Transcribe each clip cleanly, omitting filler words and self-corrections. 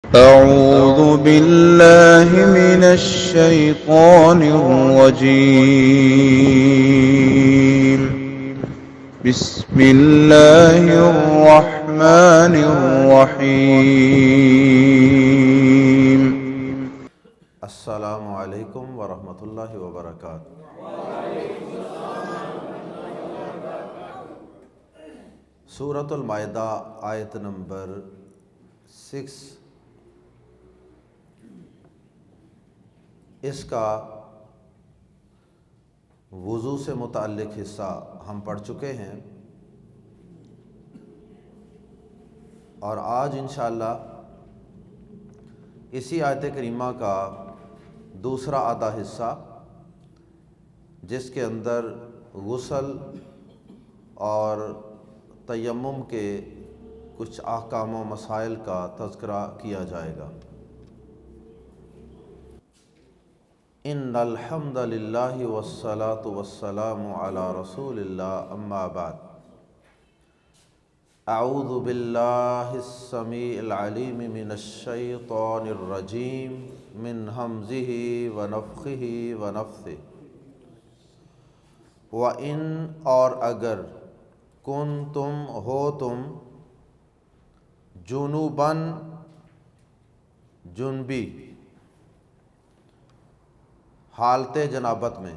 أعوذ بالله من الشيطان الرجيم. بسم الله الرحمن الرحيم. السلام علیکم ورحمۃ اللہ وبرکاتہ۔ سورۃ المائدہ آیت نمبر 6، اس کا وضو سے متعلق حصہ ہم پڑھ چکے ہیں، اور آج انشاءاللہ اسی آیت کریمہ کا دوسرا آدھا حصہ، جس کے اندر غسل اور تیمم کے کچھ احکام و مسائل کا تذکرہ کیا جائے گا۔ ان الحمد للہ والصلاة والسلام علی رسول اللہ، اما بعد، اعوذ باللہ السمیع العلیم من الشیطان الرجیم من ہمزہ ونفخہ ونفثہ۔ وَإِنْ، اور اگر، کنتم، ہو تم، جنوباً، جنبی، حالت جنابت میں۔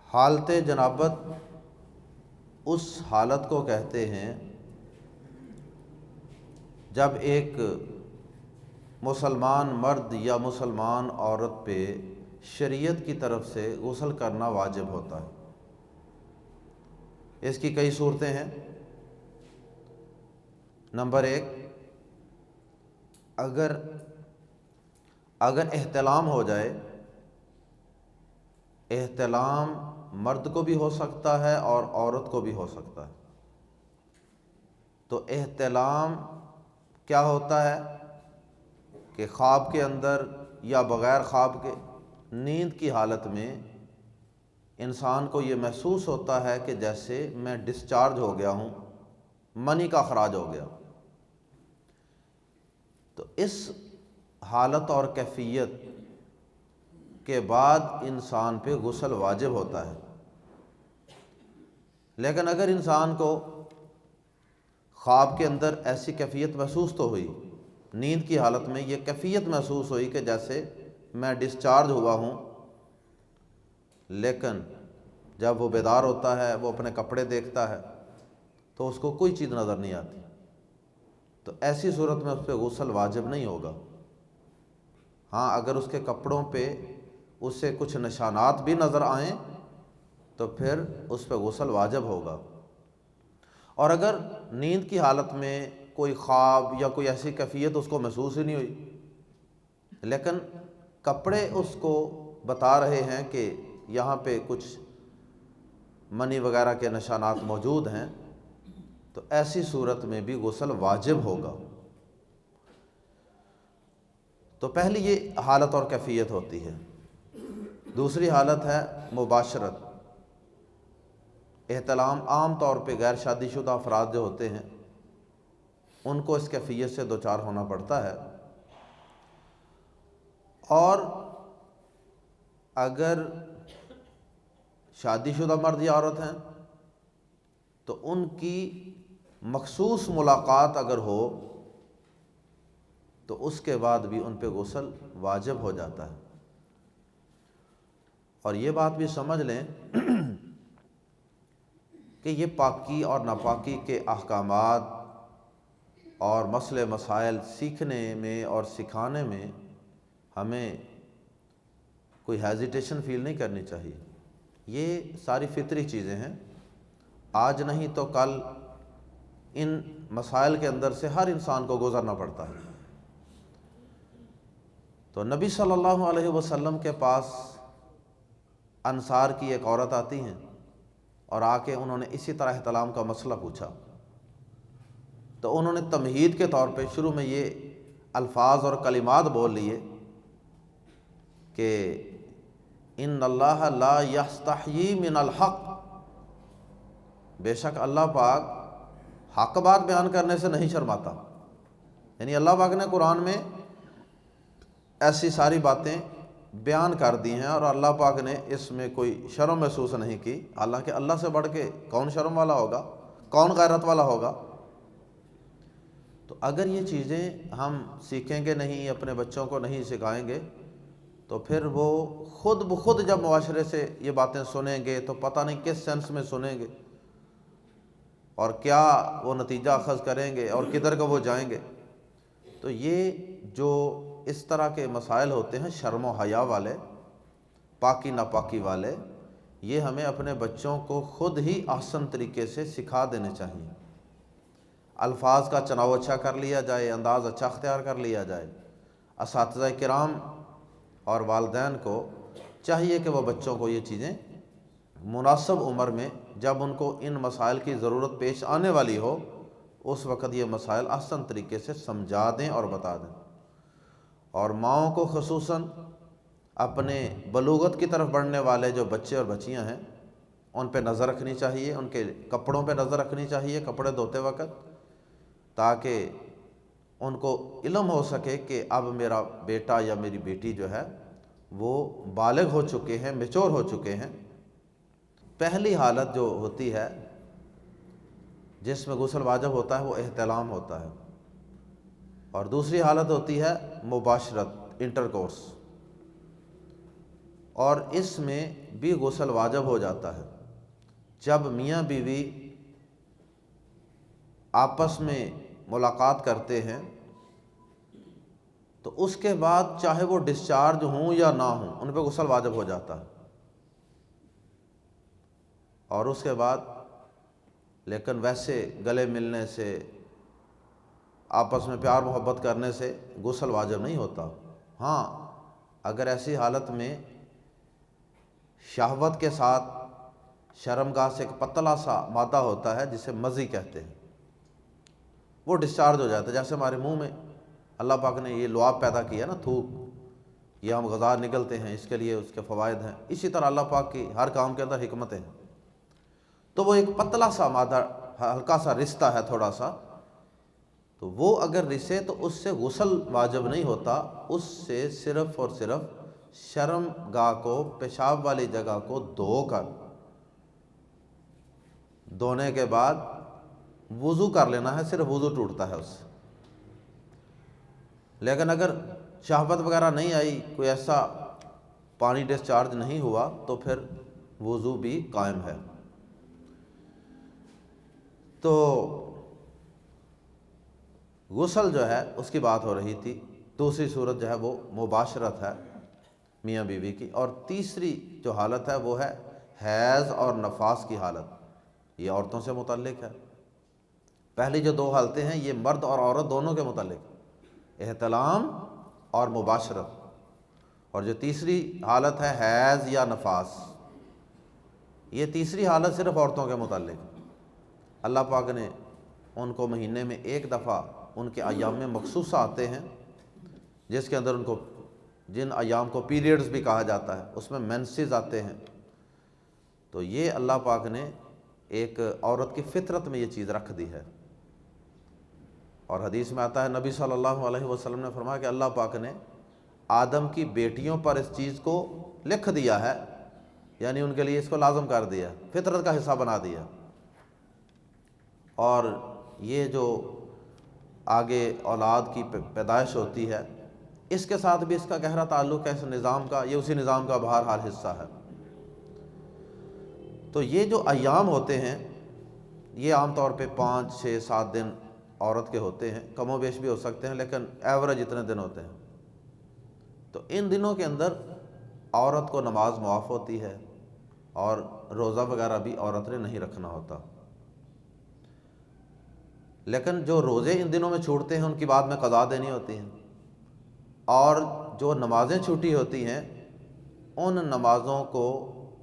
حالت جنابت اس حالت کو کہتے ہیں جب ایک مسلمان مرد یا مسلمان عورت پہ شریعت کی طرف سے غسل کرنا واجب ہوتا ہے۔ اس کی کئی صورتیں ہیں۔ نمبر 1، اگر احتلام ہو جائے، احتلام مرد کو بھی ہو سکتا ہے اور عورت کو بھی ہو سکتا ہے۔ تو احتلام کیا ہوتا ہے کہ خواب کے اندر یا بغیر خواب کے، نیند کی حالت میں انسان کو یہ محسوس ہوتا ہے کہ جیسے میں ڈسچارج ہو گیا ہوں، منی کا اخراج ہو گیا۔ تو اس حالت اور کیفیت کے بعد انسان پہ غسل واجب ہوتا ہے۔ لیکن اگر انسان کو خواب کے اندر ایسی کیفیت محسوس تو ہوئی، نیند کی حالت میں یہ کیفیت محسوس ہوئی کہ جیسے میں ڈسچارج ہوا ہوں، لیکن جب وہ بیدار ہوتا ہے، وہ اپنے کپڑے دیکھتا ہے تو اس کو کوئی چیز نظر نہیں آتی، تو ایسی صورت میں اس پہ غسل واجب نہیں ہوگا۔ ہاں، اگر اس کے کپڑوں پہ اسے کچھ نشانات بھی نظر آئیں تو پھر اس پہ غسل واجب ہوگا۔ اور اگر نیند کی حالت میں کوئی خواب یا کوئی ایسی کیفیت اس کو محسوس ہی نہیں ہوئی، لیکن کپڑے اس کو بتا رہے ہیں کہ یہاں پہ کچھ منی وغیرہ کے نشانات موجود ہیں، تو ایسی صورت میں بھی غسل واجب ہوگا۔ تو پہلی یہ حالت اور کیفیت ہوتی ہے۔ دوسری حالت ہے مباشرت۔ احتلام عام طور پہ غیر شادی شدہ افراد جو ہوتے ہیں ان کو اس کیفیت سے دوچار ہونا پڑتا ہے، اور اگر شادی شدہ مرد یا عورت ہیں تو ان کی مخصوص ملاقات اگر ہو تو اس کے بعد بھی ان پہ غسل واجب ہو جاتا ہے۔ اور یہ بات بھی سمجھ لیں کہ یہ پاکی اور ناپاکی کے احکامات اور مسئلے مسائل سیکھنے میں اور سکھانے میں ہمیں کوئی ہیزیٹیشن فیل نہیں کرنی چاہیے۔ یہ ساری فطری چیزیں ہیں، آج نہیں تو کل ان مسائل کے اندر سے ہر انسان کو گزرنا پڑتا ہے۔ تو نبی صلی اللہ علیہ وسلم کے پاس انصار کی ایک عورت آتی ہیں اور آ کے انہوں نے اسی طرح احتلام کا مسئلہ پوچھا، تو انہوں نے تمہید کے طور پہ شروع میں یہ الفاظ اور کلمات بول لیے کہ ان اللہ لا یستحیی من الحق، بے شک اللہ پاک حق بات بیان کرنے سے نہیں شرماتا۔ یعنی اللہ پاک نے قرآن میں ایسی ساری باتیں بیان کر دی ہیں اور اللہ پاک نے اس میں کوئی شرم محسوس نہیں کی، حالانکہ اللہ سے بڑھ کے کون شرم والا ہوگا، کون غیرت والا ہوگا۔ تو اگر یہ چیزیں ہم سیکھیں گے نہیں، اپنے بچوں کو نہیں سکھائیں گے، تو پھر وہ خود بخود جب معاشرے سے یہ باتیں سنیں گے تو پتہ نہیں کس سینس میں سنیں گے اور کیا وہ نتیجہ اخذ کریں گے اور کدھر کو وہ جائیں گے۔ تو یہ جو اس طرح کے مسائل ہوتے ہیں شرم و حیا والے، پاکی ناپاکی والے، یہ ہمیں اپنے بچوں کو خود ہی احسن طریقے سے سکھا دینے چاہیے۔ الفاظ کا چناؤ اچھا کر لیا جائے، انداز اچھا اختیار کر لیا جائے۔ اساتذہ کرام اور والدین کو چاہیے کہ وہ بچوں کو یہ چیزیں مناسب عمر میں، جب ان کو ان مسائل کی ضرورت پیش آنے والی ہو، اس وقت یہ مسائل احسن طریقے سے سمجھا دیں اور بتا دیں۔ اور ماؤں کو خصوصاً اپنے بلوغت کی طرف بڑھنے والے جو بچے اور بچیاں ہیں ان پہ نظر رکھنی چاہیے، ان کے کپڑوں پہ نظر رکھنی چاہیے کپڑے دھوتے وقت، تاکہ ان کو علم ہو سکے کہ اب میرا بیٹا یا میری بیٹی جو ہے وہ بالغ ہو چکے ہیں، میچور ہو چکے ہیں۔ پہلی حالت جو ہوتی ہے جس میں غسل واجب ہوتا ہے وہ احتلام ہوتا ہے، اور دوسری حالت ہوتی ہے مباشرت، انٹرکورس، اور اس میں بھی غسل واجب ہو جاتا ہے جب میاں بیوی آپس میں ملاقات کرتے ہیں، تو اس کے بعد چاہے وہ ڈسچارج ہوں یا نہ ہوں ان پہ غسل واجب ہو جاتا ہے۔ اور اس کے بعد لیکن ویسے گلے ملنے سے، آپس میں پیار محبت کرنے سے غسل واجب نہیں ہوتا۔ ہاں اگر ایسی حالت میں شہوت کے ساتھ شرمگاہ سے ایک پتلا سا مادہ ہوتا ہے جسے مزی کہتے ہیں، وہ ڈسچارج ہو جاتا ہے، جیسے ہمارے منہ میں اللہ پاک نے یہ لعاب پیدا کیا نا، تھوک، یہ ہم غذا نگلتے ہیں، اس کے لیے اس کے فوائد ہیں، اسی طرح اللہ پاک کی ہر کام کے اندر حکمتیں ہیں۔ تو وہ ایک پتلا سا مادہ، ہلکا سا رشتہ ہے تھوڑا سا، تو وہ اگر رسے تو اس سے غسل واجب نہیں ہوتا، اس سے صرف اور صرف شرم گاہ کو، پیشاب والی جگہ کو دھو کر، دھونے کے بعد وضو کر لینا ہے، صرف وضو ٹوٹتا ہے اس سے۔ لیکن اگر شہوت وغیرہ نہیں آئی، کوئی ایسا پانی ڈسچارج نہیں ہوا، تو پھر وضو بھی قائم ہے۔ تو غسل جو ہے اس کی بات ہو رہی تھی، دوسری صورت جو ہے وہ مباشرت ہے میاں بیوی کی، اور تیسری جو حالت ہے وہ ہے حیض اور نفاس کی حالت، یہ عورتوں سے متعلق ہے۔ پہلی جو دو حالتیں ہیں یہ مرد اور عورت دونوں کے متعلق، احتلام اور مباشرت، اور جو تیسری حالت ہے حیض یا نفاس، یہ تیسری حالت صرف عورتوں کے متعلق۔ اللہ پاک نے ان کو مہینے میں ایک دفعہ ان کے ایام میں مخصوص آتے ہیں، جس کے اندر ان کو، جن ایام کو پیریڈز بھی کہا جاتا ہے، اس میں مینسز آتے ہیں۔ تو یہ اللہ پاک نے ایک عورت کی فطرت میں یہ چیز رکھ دی ہے، اور حدیث میں آتا ہے نبی صلی اللہ علیہ وسلم نے فرمایا کہ اللہ پاک نے آدم کی بیٹیوں پر اس چیز کو لکھ دیا ہے، یعنی ان کے لیے اس کو لازم کر دیا، فطرت کا حصہ بنا دیا۔ اور یہ جو آگے اولاد کی پیدائش ہوتی ہے، اس کے ساتھ بھی اس کا گہرا تعلق ہے، اس نظام کا، یہ اسی نظام کا بہرحال حصہ ہے۔ تو یہ جو ایام ہوتے ہیں یہ عام طور پہ 5 6 7 دن عورت کے ہوتے ہیں، کم و بیش بھی ہو سکتے ہیں، لیکن ایوریج اتنے دن ہوتے ہیں۔ تو ان دنوں کے اندر عورت کو نماز معاف ہوتی ہے، اور روزہ وغیرہ بھی عورت نے نہیں رکھنا ہوتا۔ لیکن جو روزے ان دنوں میں چھوٹتے ہیں ان کی بعد میں قضا دینی ہوتی ہیں، اور جو نمازیں چھوٹی ہوتی ہیں ان نمازوں کو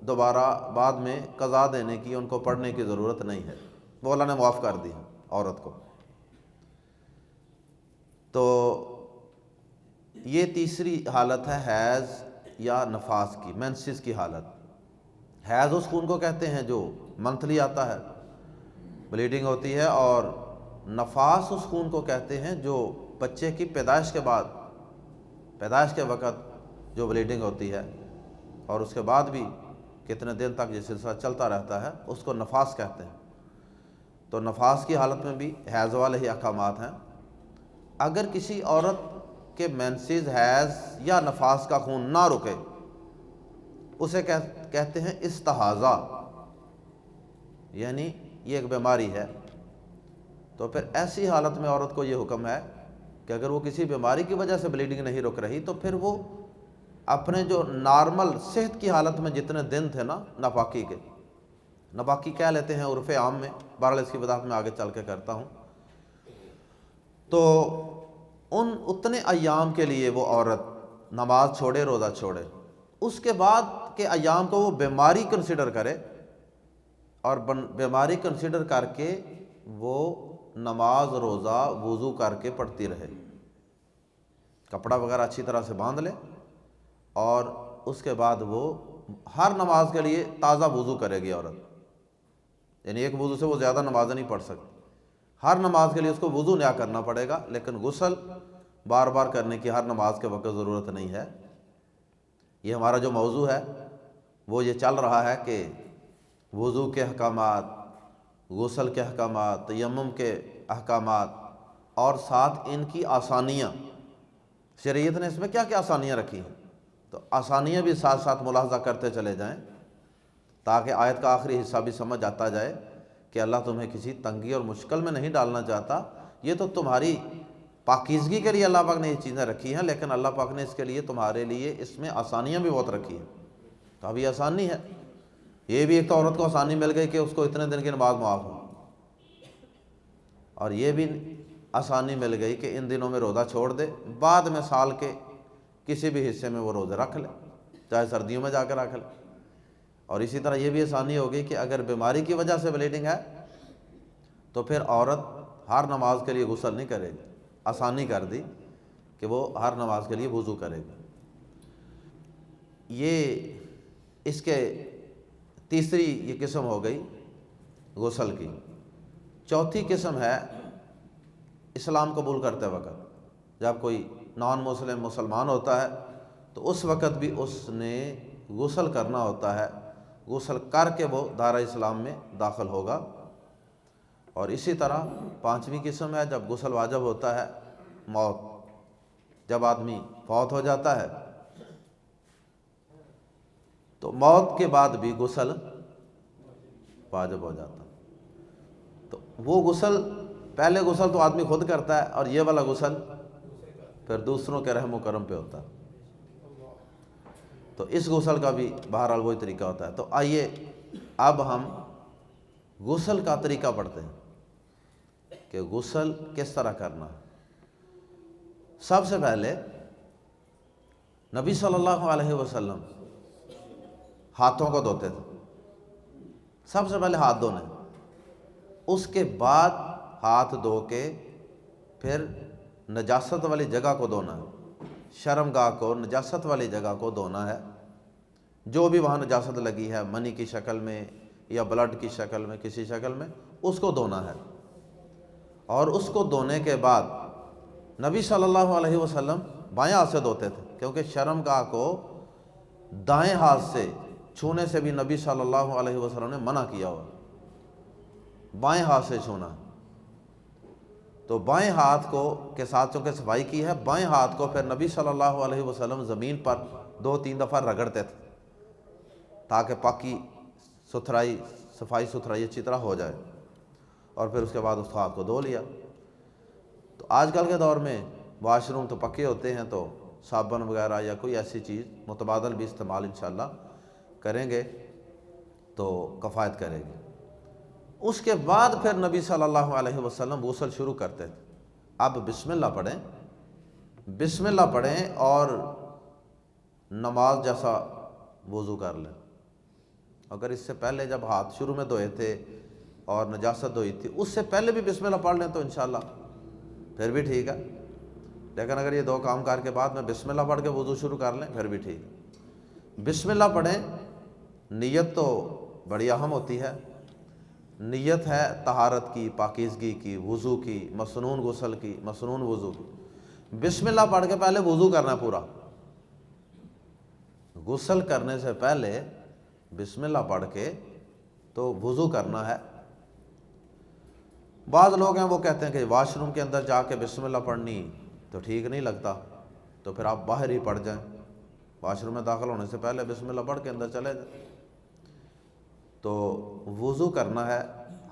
دوبارہ بعد میں قضا دینے کی، ان کو پڑھنے کی ضرورت نہیں ہے، وہ اللہ نے معاف کر دی ہے عورت کو۔ تو یہ تیسری حالت ہے حیض یا نفاس کی، مینسز کی حالت۔ حیض اس خون کو کہتے ہیں جو منتھلی آتا ہے، بلیڈنگ ہوتی ہے، اور نفاس اس خون کو کہتے ہیں جو بچے کی پیدائش کے بعد، پیدائش کے وقت جو بلیڈنگ ہوتی ہے اور اس کے بعد بھی کتنے دن تک یہ سلسلہ چلتا رہتا ہے، اس کو نفاس کہتے ہیں۔ تو نفاس کی حالت میں بھی حیض والے ہی احکامات ہیں۔ اگر کسی عورت کے مینسز، حیض یا نفاس کا خون نہ رکے، اسے کہتے ہیں استحاضہ، یعنی یہ ایک بیماری ہے، تو پھر ایسی حالت میں عورت کو یہ حکم ہے کہ اگر وہ کسی بیماری کی وجہ سے بلیڈنگ نہیں رک رہی تو پھر وہ اپنے جو نارمل صحت کی حالت میں جتنے دن تھے نا ناپاکی کے، ناپاکی کہہ لیتے ہیں عرف عام میں، بہرحال اس کی وضاحت میں آگے چل کے کرتا ہوں، تو اتنے ایام کے لیے وہ عورت نماز چھوڑے، روزہ چھوڑے، اس کے بعد کے ایام کو وہ بیماری کنسیڈر کرے، اور بیماری کنسیڈر کر کے وہ نماز، روزہ، وضو کر کے پڑھتی رہے، کپڑا وغیرہ اچھی طرح سے باندھ لے، اور اس کے بعد وہ ہر نماز کے لیے تازہ وضو کرے گی عورت، یعنی ایک وضو سے وہ زیادہ نمازیں نہیں پڑھ سکتی، ہر نماز کے لیے اس کو وضو نیا کرنا پڑے گا، لیکن غسل بار بار کرنے کی ہر نماز کے وقت ضرورت نہیں ہے۔ یہ ہمارا جو موضوع ہے وہ یہ چل رہا ہے کہ وضو کے احکامات، غسل کے احکامات، تیمم کے احکامات، اور ساتھ ان کی آسانیاں، شریعت نے اس میں کیا کیا آسانیاں رکھی ہیں، تو آسانیاں بھی ساتھ ساتھ ملاحظہ کرتے چلے جائیں تاکہ آیت کا آخری حصہ بھی سمجھ آتا جائے کہ اللہ تمہیں کسی تنگی اور مشکل میں نہیں ڈالنا چاہتا، یہ تو تمہاری پاکیزگی کے لیے اللہ پاک نے یہ چیزیں رکھی ہیں، لیکن اللہ پاک نے اس کے لیے تمہارے لیے اس میں آسانیاں بھی بہت رکھی ہیں۔ تو اب یہ آسانی ہے، یہ بھی ایک تو عورت کو آسانی مل گئی کہ اس کو اتنے دن کی نماز معاف ہو، اور یہ بھی آسانی مل گئی کہ ان دنوں میں روزہ چھوڑ دے، بعد میں سال کے کسی بھی حصے میں وہ روزے رکھ لے، چاہے سردیوں میں جا کے رکھ لے۔ اور اسی طرح یہ بھی آسانی ہوگی کہ اگر بیماری کی وجہ سے بلیڈنگ ہے تو پھر عورت ہر نماز کے لیے غسل نہیں کرے گی، آسانی کر دی کہ وہ ہر نماز کے لیے وضو کرے گی۔ یہ اس کے تیسری یہ قسم ہو گئی غسل کی۔ چوتھی قسم ہے اسلام قبول کرتے وقت، جب کوئی نان مسلم مسلمان ہوتا ہے تو اس وقت بھی اس نے غسل کرنا ہوتا ہے، غسل کر کے وہ دائرہ اسلام میں داخل ہوگا۔ اور اسی طرح پانچویں قسم ہے جب غسل واجب ہوتا ہے موت، جب آدمی فوت ہو جاتا ہے تو موت کے بعد بھی غسل واجب ہو جاتا، تو وہ غسل، پہلے غسل تو آدمی خود کرتا ہے اور یہ والا غسل پھر دوسروں کے رحم و کرم پہ ہوتا ہے، تو اس غسل کا بھی بہرحال وہی طریقہ ہوتا ہے۔ تو آئیے اب ہم غسل کا طریقہ پڑھتے ہیں کہ غسل کس طرح کرنا ہے۔ سب سے پہلے نبی صلی اللہ علیہ وسلم ہاتھوں کو دھوتے تھے، سب سے پہلے ہاتھ دھونے، اس کے بعد ہاتھ دھو کے پھر نجاست والی جگہ کو دھونا ہے، شرمگاہ کو، نجاست والی جگہ کو دھونا ہے، جو بھی وہاں نجاست لگی ہے منی کی شکل میں یا بلڈ کی شکل میں، کسی شکل میں، اس کو دھونا ہے۔ اور اس کو دھونے کے بعد نبی صلی اللہ علیہ وسلم بائیں ہاتھ سے دھوتے تھے، کیونکہ شرمگاہ کو دائیں ہاتھ سے چھونے سے بھی نبی صلی اللہ علیہ وسلم نے منع کیا ہوا، بائیں ہاتھ سے چھونا۔ تو بائیں ہاتھ کو کے ساتھ چونکہ صفائی کی ہے، بائیں ہاتھ کو پھر نبی صلی اللہ علیہ وسلم زمین پر 2-3 دفعہ رگڑتے تھے تاکہ پاکی ستھرائی، صفائی ستھرائی اچھی طرح ہو جائے، اور پھر اس کے بعد اس ہاتھ کو دھو لیا۔ تو آج کل کے دور میں واش روم تو پکے ہوتے ہیں، تو صابن وغیرہ یا کوئی ایسی چیز متبادل بھی استعمال انشاءاللہ کریں گے تو کفایت کرے گی۔ اس کے بعد پھر نبی صلی اللہ علیہ وسلم غسل شروع کرتے تھے۔ اب بسم اللہ پڑھیں، بسم اللہ پڑھیں اور نماز جیسا وضو کر لیں۔ اگر اس سے پہلے جب ہاتھ شروع میں دھوئے تھے اور نجاست دھوئی تھی، اس سے پہلے بھی بسم اللہ پڑھ لیں تو انشاءاللہ پھر بھی ٹھیک ہے، لیکن اگر یہ 2 کام کر کے بعد میں بسم اللہ پڑھ کے وضو شروع کر لیں پھر بھی ٹھیک ہے۔ بسم اللہ پڑھیں، نیت تو بڑی اہم ہوتی ہے، نیت ہے طہارت کی، پاکیزگی کی، وضو کی، مسنون غسل کی، مسنون وضو کی۔ بسم اللہ پڑھ کے پہلے وضو کرنا ہے پورا، غسل کرنے سے پہلے بسم اللہ پڑھ کے تو وضو کرنا ہے۔ بعض لوگ ہیں وہ کہتے ہیں کہ واش روم کے اندر جا کے بسم اللہ پڑھنی تو ٹھیک نہیں لگتا، تو پھر آپ باہر ہی پڑھ جائیں، واش روم میں داخل ہونے سے پہلے بسم اللہ پڑھ کے اندر چلے جائیں۔ تو وضو کرنا ہے،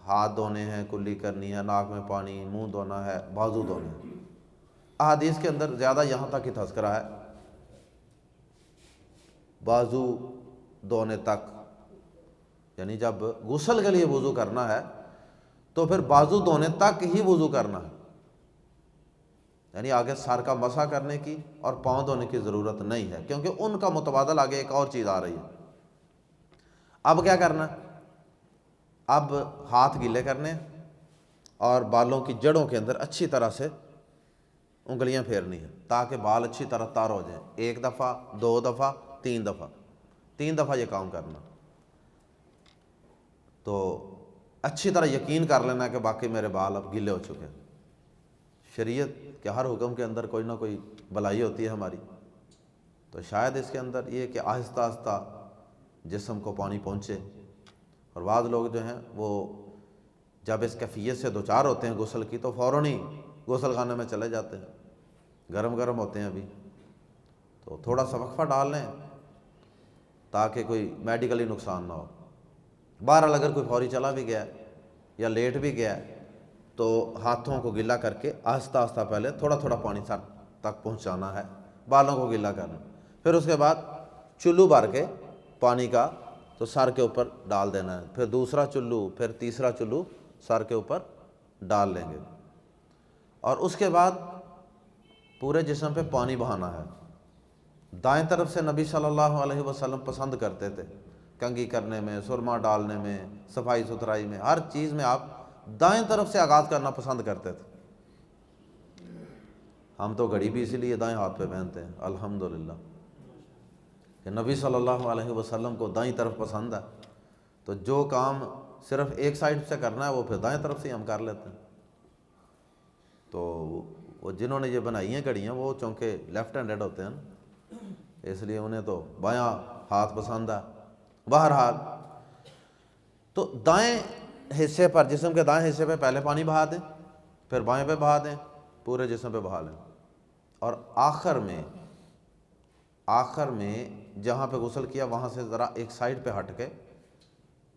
ہاتھ دھونے ہیں، کلی کرنی ہے، ناک میں پانی، منہ دھونا ہے، بازو دھونے ہیں۔ احادیث کے اندر زیادہ یہاں تک ہی تذکرہ ہے، بازو دھونے تک، یعنی جب غسل کے لیے وضو کرنا ہے تو پھر بازو دھونے تک ہی وضو کرنا ہے، یعنی آگے سر کا مسح کرنے کی اور پاؤں دھونے کی ضرورت نہیں ہے، کیونکہ ان کا متبادل آگے ایک اور چیز آ رہی ہے۔ اب کیا کرنا ہے؟ اب ہاتھ گیلے کرنے اور بالوں کی جڑوں کے اندر اچھی طرح سے انگلیاں پھیرنی ہیں تاکہ بال اچھی طرح تار ہو جائیں، 1 دفعہ، 2 دفعہ، 3 دفعہ، 3 دفعہ یہ کام کرنا۔ تو اچھی طرح یقین کر لینا کہ باقی میرے بال اب گیلے ہو چکے ہیں۔ شریعت کے ہر حکم کے اندر کوئی نہ کوئی بھلائی ہوتی ہے ہماری، تو شاید اس کے اندر یہ کہ آہستہ آہستہ جسم کو پانی پہنچے۔ اور بعض لوگ جو ہیں وہ جب اس کیفیت سے دوچار ہوتے ہیں غسل کی تو فوراً ہی غسل خانے میں چلے جاتے ہیں، گرم گرم ہوتے ہیں ابھی، تو تھوڑا سا وقفہ ڈال لیں تاکہ کوئی میڈیکلی نقصان نہ ہو۔ بہرحال اگر کوئی فوری چلا بھی گیا یا لیٹ بھی گیا تو ہاتھوں کو گیلا کر کے آہستہ آہستہ پہلے تھوڑا تھوڑا پانی سر تک پہنچانا ہے، بالوں کو گیلا کرنا، پھر اس کے بعد چلو بھر کے پانی کا تو سر کے اوپر ڈال دینا ہے، پھر دوسرا چلو، پھر تیسرا چلو سر کے اوپر ڈال لیں گے، اور اس کے بعد پورے جسم پہ پانی بہانا ہے۔ دائیں طرف سے نبی صلی اللہ علیہ وسلم پسند کرتے تھے، کنگھی کرنے میں، سرما ڈالنے میں، صفائی ستھرائی میں، ہر چیز میں آپ دائیں طرف سے آغاز کرنا پسند کرتے تھے۔ ہم تو گھڑی بھی اسی لیے دائیں ہاتھ پہ پہنتے ہیں، الحمدللہ، کہ نبی صلی اللہ علیہ وسلم کو دائیں طرف پسند ہے، تو جو کام صرف ایک سائڈ سے کرنا ہے وہ پھر دائیں طرف سے ہم کر لیتے ہیں۔ تو وہ جنہوں نے یہ بنائی ہیں گھڑیاں وہ چونکہ لیفٹ ہینڈڈ ہوتے ہیں نا، اس لیے انہیں تو بایاں ہاتھ پسند ہے۔ بہرحال تو دائیں حصے پر، جسم کے دائیں حصے پہ پہلے پانی بہا دیں، پھر بائیں پہ بہا دیں، پورے جسم پہ بہا لیں، اور آخر میں جہاں پہ غسل کیا وہاں سے ذرا ایک سائڈ پہ ہٹ کے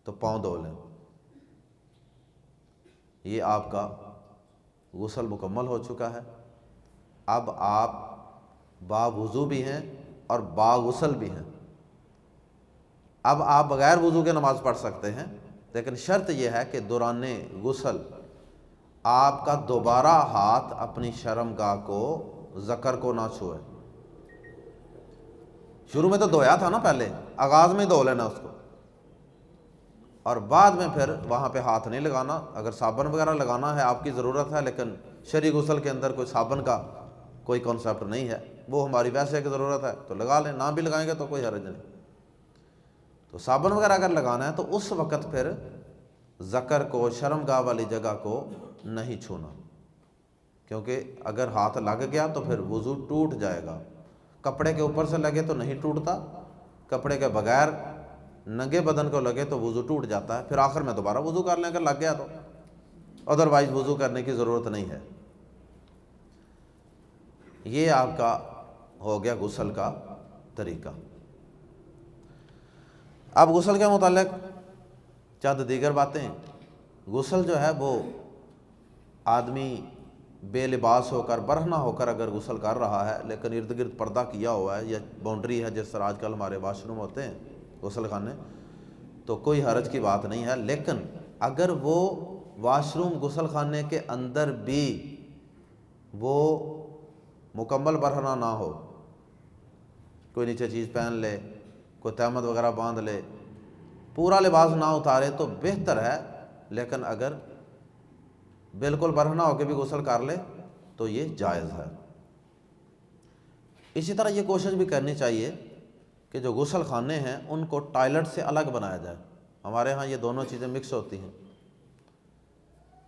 تو پاؤں دھو لیں۔ یہ آپ کا غسل مکمل ہو چکا ہے۔ اب آپ با وضو بھی ہیں اور با غسل بھی ہیں۔ اب آپ بغیر وضو کے نماز پڑھ سکتے ہیں، لیکن شرط یہ ہے کہ دوران غسل آپ کا دوبارہ ہاتھ اپنی شرمگاہ کو، ذکر کو نہ چھوئے۔ شروع میں تو دھویا تھا نا، پہلے آغاز میں دھو لینا اس کو، اور بعد میں پھر وہاں پہ ہاتھ نہیں لگانا۔ اگر صابن وغیرہ لگانا ہے آپ کی ضرورت ہے، لیکن شرعی غسل کے اندر کوئی صابن کا کوئی کانسیپٹ نہیں ہے، وہ ہماری ویسے ایک ضرورت ہے تو لگا لیں، نہ بھی لگائیں گے تو کوئی حرج نہیں۔ تو صابن وغیرہ اگر لگانا ہے تو اس وقت پھر ذکر کو، شرمگاہ والی جگہ کو نہیں چھونا، کیونکہ اگر ہاتھ لگ گیا تو پھر وضو ٹوٹ جائے گا۔ کپڑے کے اوپر سے لگے تو نہیں ٹوٹتا، کپڑے کے بغیر ننگے بدن کو لگے تو وضو ٹوٹ جاتا ہے، پھر آخر میں دوبارہ وضو کر لیں اگر لگ گیا تو، ادروائز وضو کرنے کی ضرورت نہیں ہے۔ یہ آپ کا ہو گیا غسل کا طریقہ۔ اب غسل کے متعلق چند دیگر باتیں۔ غسل جو ہے وہ آدمی بے لباس ہو کر، برہنہ ہو کر اگر غسل کر رہا ہے لیکن ارد گرد پردہ کیا ہوا ہے یا باؤنڈری ہے، جس طرح آج کل ہمارے واش روم ہوتے ہیں غسل خانے، تو کوئی حرج کی بات نہیں ہے۔ لیکن اگر وہ واش روم غسل خانے کے اندر بھی وہ مکمل برہنہ نہ ہو، کوئی نیچے چیز پہن لے، کوئی تہمت وغیرہ باندھ لے، پورا لباس نہ اتارے تو بہتر ہے، لیکن اگر بالکل برہنہ ہو کے بھی غسل کر لے تو یہ جائز ہے۔ اسی طرح یہ کوشش بھی کرنی چاہیے کہ جو غسل خانے ہیں ان کو ٹائلٹ سے الگ بنایا جائے۔ ہمارے ہاں یہ دونوں چیزیں مکس ہوتی ہیں،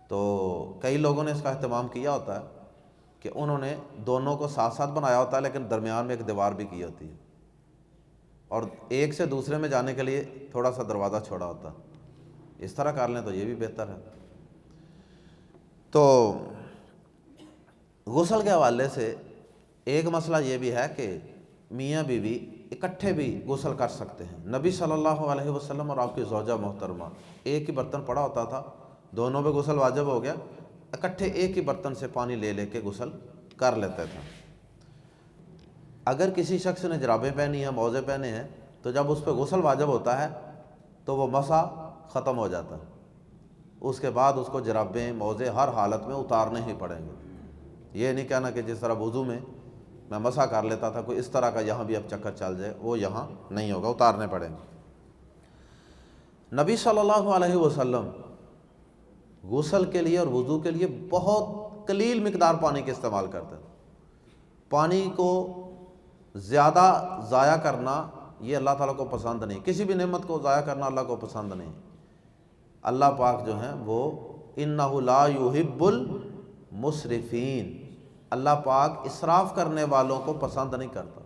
تو کئی لوگوں نے اس کا اہتمام کیا ہوتا ہے کہ انہوں نے دونوں کو ساتھ ساتھ بنایا ہوتا ہے لیکن درمیان میں ایک دیوار بھی کی ہوتی ہے، اور ایک سے دوسرے میں جانے کے لیے تھوڑا سا دروازہ چھوڑا ہوتا ہے۔ اس طرح کر لیں تو یہ بھی بہتر ہے۔ تو غسل کے حوالے سے ایک مسئلہ یہ بھی ہے کہ میاں بیوی اکٹھے بھی غسل کر سکتے ہیں۔ نبی صلی اللہ علیہ وسلم اور آپ کی زوجہ محترمہ ایک ہی برتن پڑا ہوتا تھا، دونوں پہ غسل واجب ہو گیا، اکٹھے ایک ہی برتن سے پانی لے لے کے غسل کر لیتے تھے۔ اگر کسی شخص نے جرابیں پہنی ہیں، موزے پہنے ہیں، تو جب اس پہ غسل واجب ہوتا ہے تو وہ مسح ختم ہو جاتا ہے، اس کے بعد اس کو جرابیں موزے ہر حالت میں اتارنے ہی پڑیں گے۔ یہ نہیں کہنا کہ جس طرح وضو میں مسح کر لیتا تھا کوئی اس طرح کا یہاں بھی اب چکر چل جائے، وہ یہاں نہیں ہوگا، اتارنے پڑیں گے۔ نبی صلی اللہ علیہ وسلم غسل کے لیے اور وضو کے لیے بہت قلیل مقدار پانی کے استعمال کرتے ہیں۔ پانی کو زیادہ ضائع کرنا یہ اللہ تعالیٰ کو پسند نہیں، کسی بھی نعمت کو ضائع کرنا اللہ کو پسند نہیں۔ اللہ پاک جو ہیں وہ اِنَّهُ لَا يُحِبُّ الْمُسْرِفِينَ، اللہ پاک اسراف کرنے والوں کو پسند نہیں کرتا۔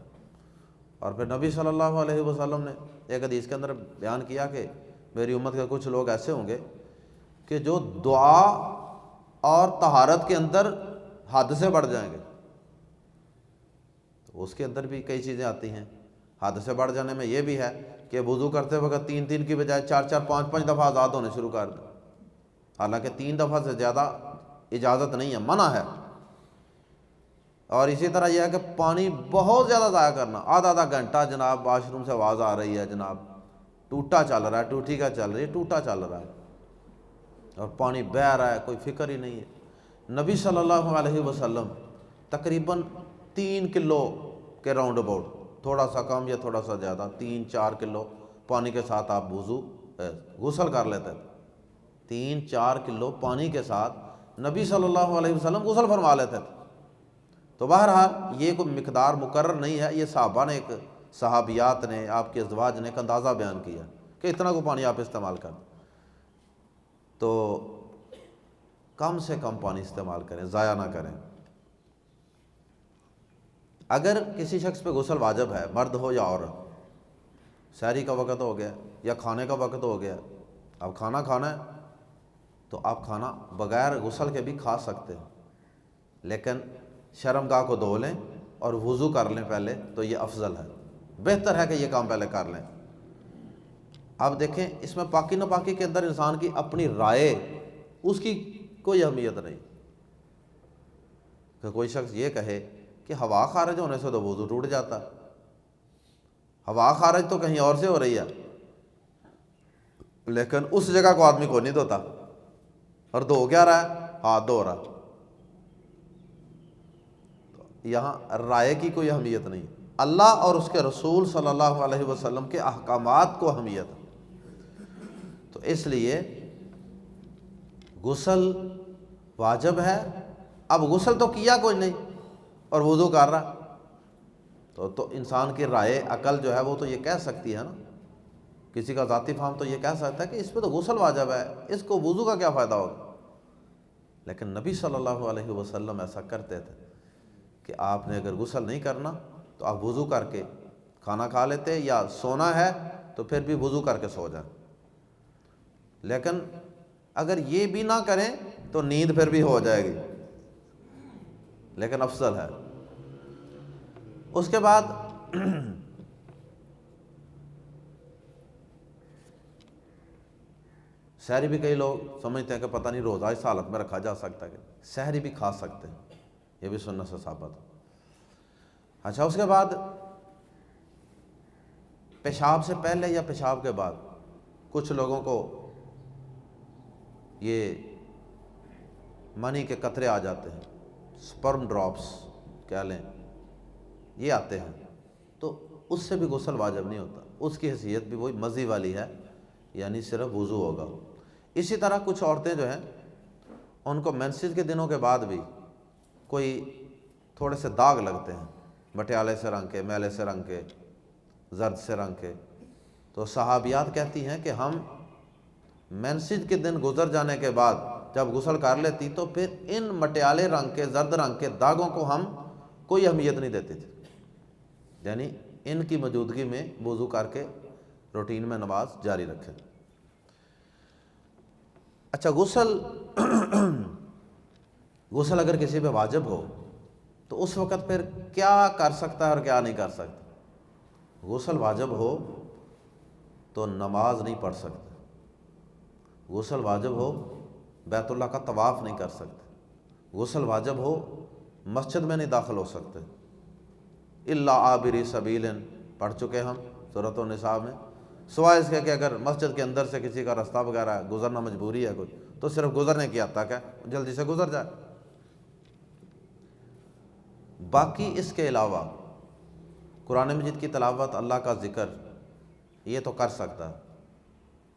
اور پھر نبی صلی اللہ علیہ وسلم نے ایک حدیث کے اندر بیان کیا کہ میری امت کے کچھ لوگ ایسے ہوں گے کہ جو دعا اور طہارت کے اندر حد سے بڑھ جائیں گے۔ تو اس کے اندر بھی کئی چیزیں آتی ہیں۔ حد سے بڑھ جانے میں یہ بھی ہے کہ وضو کرتے وقت 3 کی بجائے 4 5 دفعہ آزاد ہونے شروع کر دیں، حالانکہ 3 دفعہ سے زیادہ اجازت نہیں ہے، منع ہے۔ اور اسی طرح یہ ہے کہ پانی بہت زیادہ ضائع کرنا، آدھا گھنٹہ جناب واش روم سے آواز آ رہی ہے، جناب ٹوٹا چل رہا ہے، ٹوٹی کا چل رہی ہے، ٹوٹا چل رہا ہے اور پانی بہہ رہا ہے، کوئی فکر ہی نہیں ہے۔ نبی صلی اللہ علیہ وسلم تقریباً 3 کلو کے راؤنڈ اباؤٹ، تھوڑا سا کم یا تھوڑا سا زیادہ، 3-4 کلو پانی کے ساتھ آپ غسل کر لیتے تھے۔ 3-4 کلو پانی کے ساتھ نبی صلی اللہ علیہ وسلم غسل فرما لیتے تھے۔ تو بہرحال یہ کوئی مقدار مقرر نہیں ہے، یہ صحابہ نے صحابیات نے، آپ کے ازواج نے ایک اندازہ بیان کیا کہ اتنا کو پانی آپ استعمال کریں، تو کم سے کم پانی استعمال کریں، ضائع نہ کریں۔ اگر کسی شخص پہ غسل واجب ہے، مرد ہو یا عورت، سحری کا وقت ہو گیا یا کھانے کا وقت ہو گیا، اب کھانا کھانا ہے تو آپ کھانا بغیر غسل کے بھی کھا سکتے ہیں، لیکن شرمگاہ کو دھو لیں اور وضو کر لیں پہلے، تو یہ افضل ہے، بہتر ہے کہ یہ کام پہلے کر لیں۔ اب دیکھیں اس میں پاکی ناپاکی کے اندر انسان کی اپنی رائے، اس کی کوئی اہمیت نہیں کہ کوئی شخص یہ کہے کہ ہوا خارج ہونے سے تو وضو ٹوٹ جاتا، ہوا خارج تو کہیں اور سے ہو رہی ہے، لیکن اس جگہ کو آدمی کو نہیں دھوتا، اور دھو کیا رہا ہے؟ ہاتھ دھو رہا۔ یہاں رائے کی کوئی اہمیت نہیں، اللہ اور اس کے رسول صلی اللہ علیہ وسلم کے احکامات کو اہمیت ہے۔ تو اس لیے غسل واجب ہے۔ اب غسل تو کیا کوئی نہیں اور وضو کر رہا، تو انسان کی رائے، عقل جو ہے وہ تو یہ کہہ سکتی ہے نا، کسی کا ذاتی فہم تو یہ کہہ سکتا ہے کہ اس پہ تو غسل واجب ہے، اس کو وضو کا کیا فائدہ ہوگا۔ لیکن نبی صلی اللہ علیہ وسلم ایسا کرتے تھے کہ آپ نے اگر غسل نہیں کرنا تو آپ وضو کر کے کھانا کھا لیتے، یا سونا ہے تو پھر بھی وضو کر کے سو جائیں، لیکن اگر یہ بھی نہ کریں تو نیند پھر بھی ہو جائے گی، لیکن افضل ہے۔ اس کے بعد سحری بھی کئی لوگ سمجھتے ہیں کہ پتہ نہیں روزہ اس حالت میں رکھا جا سکتا ہے، کہ سحری بھی کھا سکتے ہیں، یہ بھی سنت سے ثابت ہے۔ اچھا، اس کے بعد پیشاب سے پہلے یا پیشاب کے بعد کچھ لوگوں کو یہ منی کے قطرے آ جاتے ہیں، سپرم ڈراپس کہہ لیں، یہ آتے ہیں، تو اس سے بھی غسل واجب نہیں ہوتا، اس کی حیثیت بھی وہی مزی والی ہے، یعنی صرف وضو ہوگا۔ اسی طرح کچھ عورتیں جو ہیں ان کو مینسز کے دنوں کے بعد بھی کوئی تھوڑے سے داغ لگتے ہیں، مٹیالے سے رنگ کے، میلے سے رنگ کے، زرد سے رنگ کے، تو صحابیات کہتی ہیں کہ ہم مینسز کے دن گزر جانے کے بعد جب غسل کر لیتی تو پھر ان مٹیالے رنگ کے زرد رنگ کے داغوں کو ہم کوئی اہمیت نہیں دیتے تھے، یعنی ان کی موجودگی میں وضو کر کے روٹین میں نماز جاری رکھیں۔ اچھا، غسل اگر کسی پہ واجب ہو تو اس وقت پھر کیا کر سکتا ہے اور کیا نہیں کر سکتا؟ غسل واجب ہو تو نماز نہیں پڑھ سکتے، غسل واجب ہو بیت اللہ کا طواف نہیں کر سکتے، غسل واجب ہو مسجد میں نہیں داخل ہو سکتے، الا عابری سبیل پڑھ چکے ہم سورۃ النساء میں، سوائے اس کے کہ اگر مسجد کے اندر سے کسی کا راستہ وغیرہ ہے، گزرنا مجبوری ہے کوئی، تو صرف گزرنے کی حد تک ہے، جلدی سے گزر جائے۔ باقی اس کے علاوہ قرآن مجید کی تلاوت، اللہ کا ذکر، یہ تو کر سکتا ہے،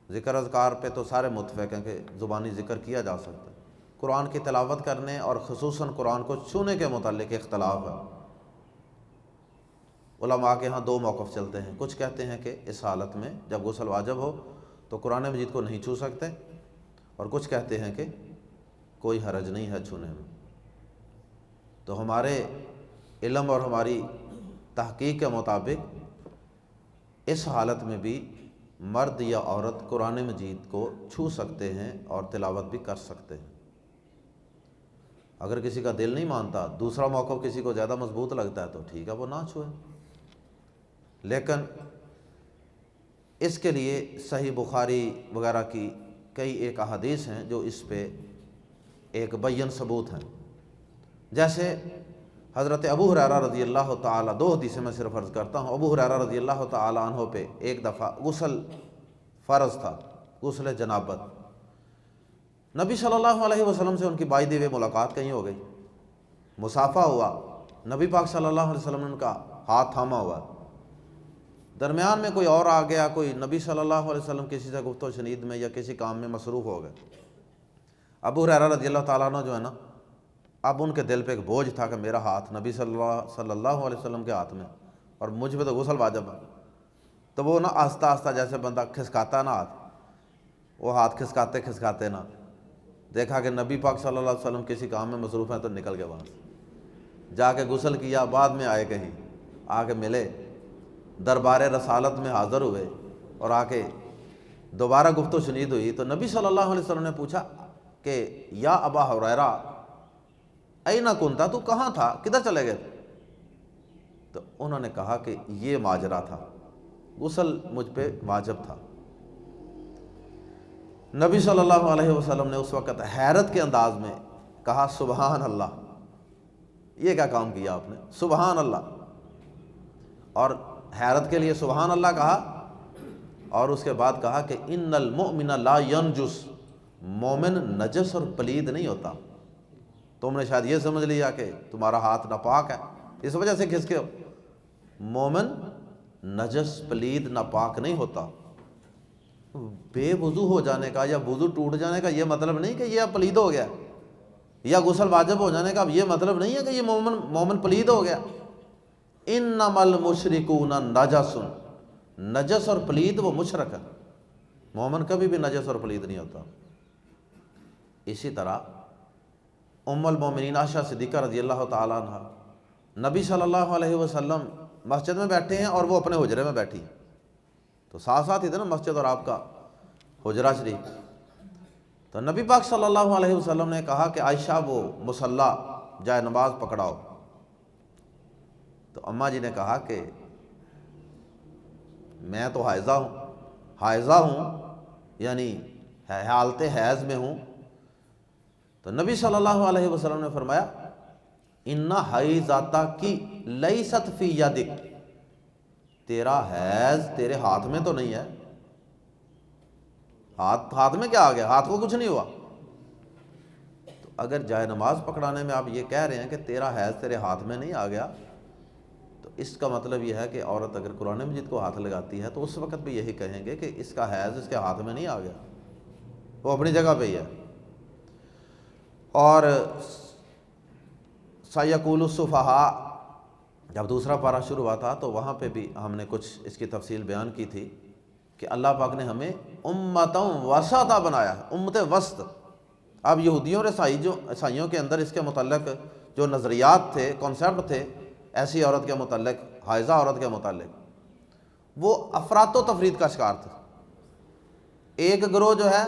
ذکر اذکار پہ تو سارے متفق ہیں کہ زبانی ذکر کیا جا سکتا ہے۔ قرآن کی تلاوت کرنے اور خصوصاً قرآن کو چھونے کے متعلق اختلاف ہے، علماء کے ہاں دو موقف چلتے ہیں، کچھ کہتے ہیں کہ اس حالت میں جب غسل واجب ہو تو قرآن مجید کو نہیں چھو سکتے، اور کچھ کہتے ہیں کہ کوئی حرج نہیں ہے چھونے میں۔ تو ہمارے علم اور ہماری تحقیق کے مطابق اس حالت میں بھی مرد یا عورت قرآن مجید کو چھو سکتے ہیں اور تلاوت بھی کر سکتے ہیں۔ اگر کسی کا دل نہیں مانتا، دوسرا موقف کسی کو زیادہ مضبوط لگتا ہے تو ٹھیک ہے، وہ نہ چھوئے، لیکن اس کے لیے صحیح بخاری وغیرہ کی کئی ایک احادیث ہیں جو اس پہ ایک بین ثبوت ہیں۔ جیسے حضرت ابو ہریرہ رضی اللہ تعالیٰ، دو حدیثیں میں صرف عرض کرتا ہوں۔ ابو ہریرہ رضی اللہ تعالیٰ عنہ پہ ایک دفعہ غسل فرض تھا، غسل جنابت، نبی صلی اللہ علیہ وسلم سے ان کی بائی دیوے ملاقات کہیں ہو گئی، مصافحہ ہوا، نبی پاک صلی اللہ علیہ وسلم نے ان کا ہاتھ تھاما ہوا، درمیان میں کوئی اور آ گیا، کوئی نبی صلی اللہ علیہ وسلم کسی سے گفت و شنید میں یا کسی کام میں مصروف ہو گئے۔ ابو ہریرہ رضی اللہ تعالیٰ عنہ جو ہے نا، اب ان کے دل پہ ایک بوجھ تھا کہ میرا ہاتھ نبی صلی اللہ علیہ وسلم کے ہاتھ میں، اور مجھ پہ تو غسل واجب ہے، تو وہ نا آہستہ آہستہ جیسے بندہ کھسکاتا نا ہاتھ، وہ ہاتھ کھسکاتے نا، دیکھا کہ نبی پاک صلی اللہ علیہ وسلم کسی کام میں مصروف ہیں تو نکل گئے وہاں سے، جا کے غسل کیا، بعد میں آئے، کہیں آ کے ملے، دربار رسالت میں حاضر ہوئے، اور آ کے دوبارہ گفت و شنید ہوئی، تو نبی صلی اللہ علیہ وسلم نے پوچھا کہ یا ابا ہریرہ اینا کنتا، تو کہاں تھا، کدھر چلے گئے؟ تو انہوں نے کہا کہ یہ ماجرا تھا، غسل مجھ پہ واجب تھا۔ نبی صلی اللہ علیہ وسلم نے اس وقت حیرت کے انداز میں کہا سبحان اللہ، یہ کیا کام کیا آپ نے، سبحان اللہ، اور حیرت کے لیے سبحان اللہ کہا، اور اس کے بعد کہا کہ ان المؤمن لا ینجس، مومن نجس اور پلید نہیں ہوتا۔ تم نے شاید یہ سمجھ لیا کہ تمہارا ہاتھ ناپاک ہے، اس وجہ سے کھسکے ہو، مومن نجس پلید ناپاک نہیں ہوتا۔ بے وضو ہو جانے کا یا وضو ٹوٹ جانے کا یہ مطلب نہیں کہ یہ اب پلید ہو گیا، یا غسل واجب ہو جانے کا اب یہ مطلب نہیں ہے کہ یہ مومن پلید ہو گیا۔ انما المشرکون نجس، نجس اور پلید وہ مشرک ہے، مومن کبھی بھی نجس اور پلید نہیں ہوتا۔ اسی طرح ام المومنین عائشہ صدیقہ رضی اللہ تعالیٰ عنہ، نبی صلی اللہ علیہ وسلم مسجد میں بیٹھے ہیں اور وہ اپنے حجرے میں بیٹھی، تو ساتھ ساتھ ہی تھا نا مسجد اور آپ کا حجرہ شریف، تو نبی پاک صلی اللہ علیہ وسلم نے کہا کہ عائشہ وہ مصلی جائے نماز پکڑاؤ، تو اماں جی نے کہا کہ میں تو حائضہ ہوں، یعنی حالت حیض میں ہوں، تو نبی صلی اللہ علیہ وسلم نے فرمایا ان حیضاتہ کی لیست فی یدک، تیرا حیض تیرے ہاتھ میں تو نہیں ہے، ہاتھ میں کیا آ گیا، ہاتھ کو کچھ نہیں ہوا۔ تو اگر جائے نماز پکڑانے میں آپ یہ کہہ رہے ہیں کہ تیرا حیض تیرے ہاتھ میں نہیں آ گیا، تو اس کا مطلب یہ ہے کہ عورت اگر قرآن مجید کو ہاتھ لگاتی ہے تو اس وقت بھی یہی کہیں گے کہ اس کا حیض اس کے ہاتھ میں نہیں آ گیا، وہ اپنی جگہ پہ ہی ہے۔ اور سیقول السفہاء جب دوسرا پارہ شروع ہوا تھا تو وہاں پہ بھی ہم نے کچھ اس کی تفصیل بیان کی تھی کہ اللہ پاک نے ہمیں امتاً وسطا بنایا ہے، امت وسط، اب یہودیوں اور عیسائیوں کے اندر اس کے متعلق جو نظریات تھے، کانسیپٹ تھے ایسی عورت کے متعلق، حائضہ عورت کے متعلق، وہ افراط و تفرید کا شکار تھے۔ ایک گروہ جو ہے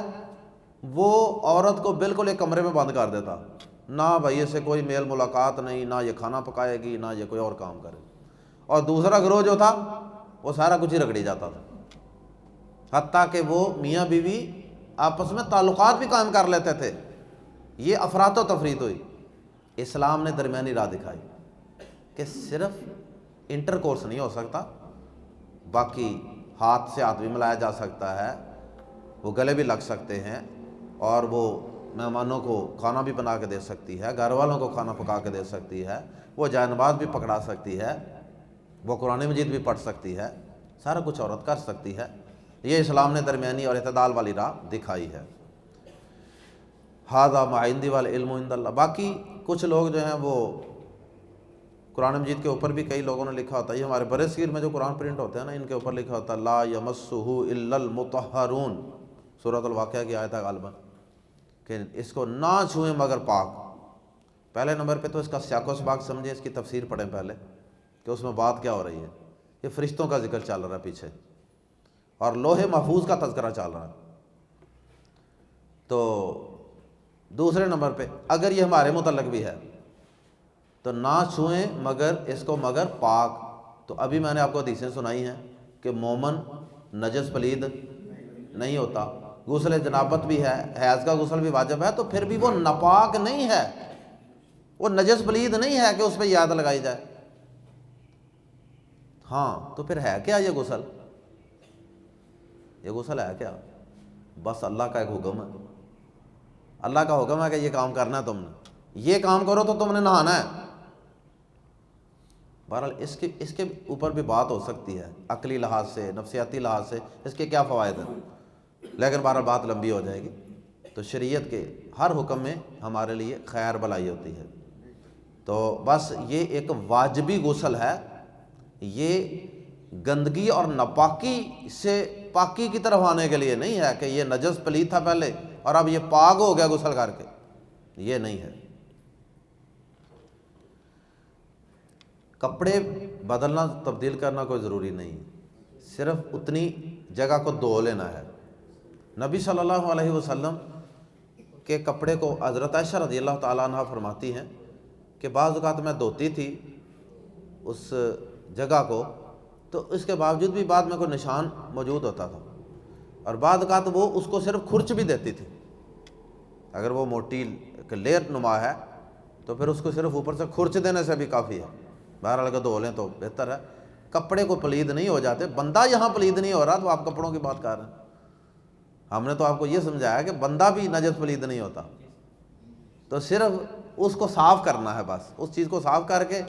وہ عورت کو بالکل ایک کمرے میں بند کر دیتا، نہ بھائی اس سے کوئی میل ملاقات نہیں، نہ یہ کھانا پکائے گی، نہ یہ کوئی اور کام کرے، اور دوسرا گروہ جو تھا وہ سارا کچھ ہی رگڑی جاتا تھا، حتیٰ کہ وہ میاں بیوی آپس میں تعلقات بھی قائم کر لیتے تھے۔ یہ افراط و تفرید ہوئی۔ اسلام نے درمیانی راہ دکھائی کہ صرف انٹر کورس نہیں ہو سکتا، باقی ہاتھ سے ہاتھ بھی ملایا جا سکتا ہے، وہ گلے بھی لگ سکتے ہیں، اور وہ مہمانوں کو کھانا بھی بنا کے دے سکتی ہے، گھر والوں کو کھانا پکا کے دے سکتی ہے، وہ جائے نماز بھی پکڑا سکتی ہے، وہ قرآن مجید بھی پڑھ سکتی ہے، سارا کچھ عورت کر سکتی ہے۔ یہ اسلام نے درمیانی اور اعتدال والی راہ دکھائی ہے۔ ھذا ما عندی والعلم عند اللہ۔ باقی کچھ لوگ جو ہیں وہ قرآن مجید کے اوپر بھی کئی لوگوں نے لکھا ہوتا ہے، یہ ہمارے برِ صغیر میں جو قرآن پرنٹ ہوتے ہیں نا، ان کے اوپر لکھا ہوتا ہے لا یمسہ الا المطہرون، سورۃ الواقعہ کی آیت ہے غالباً، کہ اس کو نہ چھوئیں مگر پاک۔ پہلے نمبر پہ تو اس کا سیاق و سباق سمجھیں، اس کی تفسیر پڑھیں پہلے کہ اس میں بات کیا ہو رہی ہے۔ یہ فرشتوں کا ذکر چل رہا ہے پیچھے، اور لوح محفوظ کا تذکرہ چل رہا ہے۔ تو دوسرے نمبر پہ اگر یہ ہمارے متعلق بھی ہے تو نہ چھوئیں مگر اس کو مگر پاک۔ تو ابھی میں نے آپ کو حدیثیں سنائی ہیں کہ مومن نجس پلید نہیں ہوتا، غسل جنابت بھی ہے، حیض کا غسل بھی واجب ہے، تو پھر بھی وہ ناپاک نہیں ہے، وہ نجس پلید نہیں ہے کہ اس پہ یاد لگائی جائے۔ ہاں تو پھر ہے کیا یہ غسل؟ یہ غسل ہے کیا؟ بس اللہ کا ایک حکم ہے، اللہ کا حکم ہے کہ یہ کام کرنا ہے، تم نے یہ کام کرو تو تم نے نہانا ہے۔ بہرحال اس کے اوپر بھی بات ہو سکتی ہے، عقلی لحاظ سے، نفسیاتی لحاظ سے اس کے کیا فوائد ہیں، لیکن بہرحال بات لمبی ہو جائے گی۔ تو شریعت کے ہر حکم میں ہمارے لیے خیر بھلائی ہوتی ہے۔ تو بس یہ ایک واجبی غسل ہے، یہ گندگی اور ناپاکی سے پاکی کی طرف آنے کے لیے نہیں ہے کہ یہ نجس پلید تھا پہلے اور اب یہ پاک ہو گیا غسل کر کے، یہ نہیں ہے۔ کپڑے بدلنا، تبدیل کرنا کوئی ضروری نہیں، صرف اتنی جگہ کو دھو لینا ہے۔ نبی صلی اللہ علیہ وسلم کے کپڑے کو حضرت عائشہ رضی اللہ تعالیٰ عنہ فرماتی ہیں کہ بعض اوقات میں دھوتی تھی اس جگہ کو، تو اس کے باوجود بھی بعد میں کوئی نشان موجود ہوتا تھا، اور بعض اوقات وہ اس کو صرف کھرچ بھی دیتی تھی۔ اگر وہ موٹی لیئر نما ہے تو پھر اس کو صرف اوپر سے کھرچ دینے سے بھی کافی ہے۔ بہرحال اگر دھو لیں تو بہتر ہے، کپڑے کو پلید نہیں ہو جاتے۔ بندہ یہاں پلید نہیں ہو رہا تو آپ کپڑوں کی بات کر رہے ہیں۔ ہم نے تو آپ کو یہ سمجھایا کہ بندہ بھی نجس پلید نہیں ہوتا، تو صرف اس کو صاف کرنا ہے، بس اس چیز کو صاف کر کے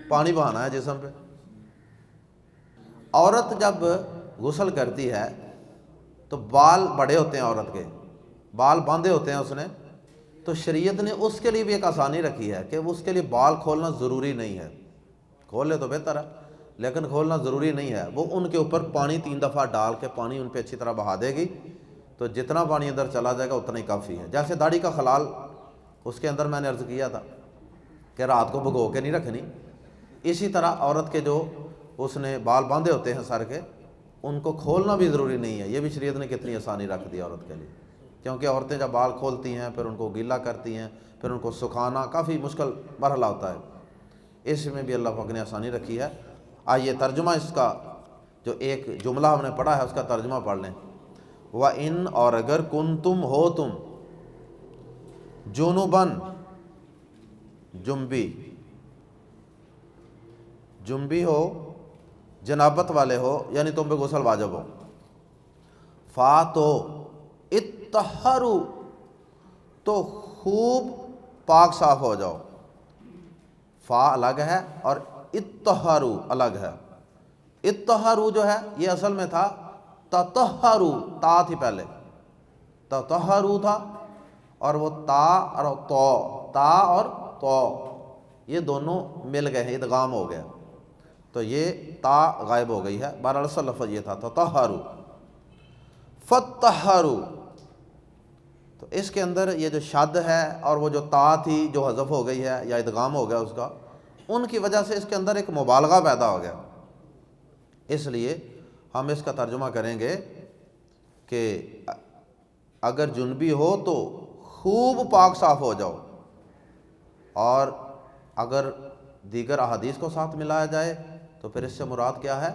پانی بہانا ہے جسم پہ۔ عورت جب غسل کرتی ہے تو بال بڑے ہوتے ہیں، عورت کے بال باندھے ہوتے ہیں اس نے، تو شریعت نے اس کے لیے بھی ایک آسانی رکھی ہے کہ اس کے لیے بال کھولنا ضروری نہیں ہے، کھول لے تو بہتر ہے، لیکن کھولنا ضروری نہیں ہے۔ وہ ان کے اوپر پانی 3 دفعہ ڈال کے پانی ان پہ اچھی طرح بہا دے گی، تو جتنا پانی اندر چلا جائے گا اتنا ہی کافی ہے۔ جیسے داڑھی کا خلال، اس کے اندر میں نے عرض کیا تھا کہ رات کو بھگو کے نہیں رکھنی، اسی طرح عورت کے جو اس نے بال باندھے ہوتے ہیں سر کے، ان کو کھولنا بھی ضروری نہیں ہے۔ یہ بھی شریعت نے کتنی آسانی رکھ دی عورت کے لیے، کیونکہ عورتیں جب بال کھولتی ہیں پھر ان کو گیلا کرتی ہیں، پھر ان کو سکھانا کافی مشکل مرحلہ ہوتا ہے، اس میں بھی اللہ پاک نے آسانی رکھی ہے۔ آئیے ترجمہ اس کا، جو ایک جملہ ہم نے پڑھا ہے اس کا ترجمہ پڑھ لیں۔ وَإِنْ، اور اگر کنتم ہو تم، جنوباً، جنبی ہو، جنابت والے ہو، یعنی تم پہ غسل واجب ہو، فاتو اتطہروا، تو خوب پاک صاف ہو جاؤ۔ فا الگ ہے اور اتطہروا الگ ہے۔ اتطہروا جو ہے یہ اصل میں تھا تطہروا، تا تھی پہلے، تطہروا تھا، اور وہ تا اور تو یہ دونوں مل گئے ہیں، ادغام ہو گیا، تو یہ تا غائب ہو گئی ہے۔ بہرحال اصل لفظ یہ تھا تطہروا، فطہروا، تو اس کے اندر یہ جو شد ہے اور وہ جو تا تھی جو حذف ہو گئی ہے یا ادغام ہو گیا اس کا، ان کی وجہ سے اس کے اندر ایک مبالغہ پیدا ہو گیا۔ اس لیے ہم اس کا ترجمہ کریں گے کہ اگر جنبی ہو تو خوب پاک صاف ہو جاؤ، اور اگر دیگر احادیث کو ساتھ ملایا جائے تو پھر اس سے مراد کیا ہے؟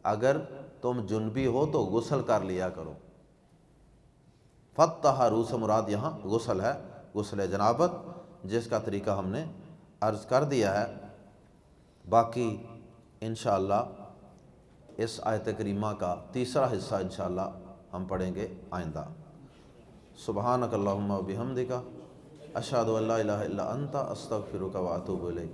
اگر تم جنبی ہو تو غسل کر لیا کرو۔ فَطَّهَرُوا سے مراد یہاں غسل ہے، غسل جنابت، جس کا طریقہ ہم نے عرض کر دیا ہے۔ باقی انشاءاللہ اس آیت کریمہ کا تیسرا حصہ انشاءاللہ ہم پڑھیں گے آئندہ۔ سبحانک اللہم و بحمدک، اشہد ان لا الہ الا انت، استغفرک و اتوب الیک۔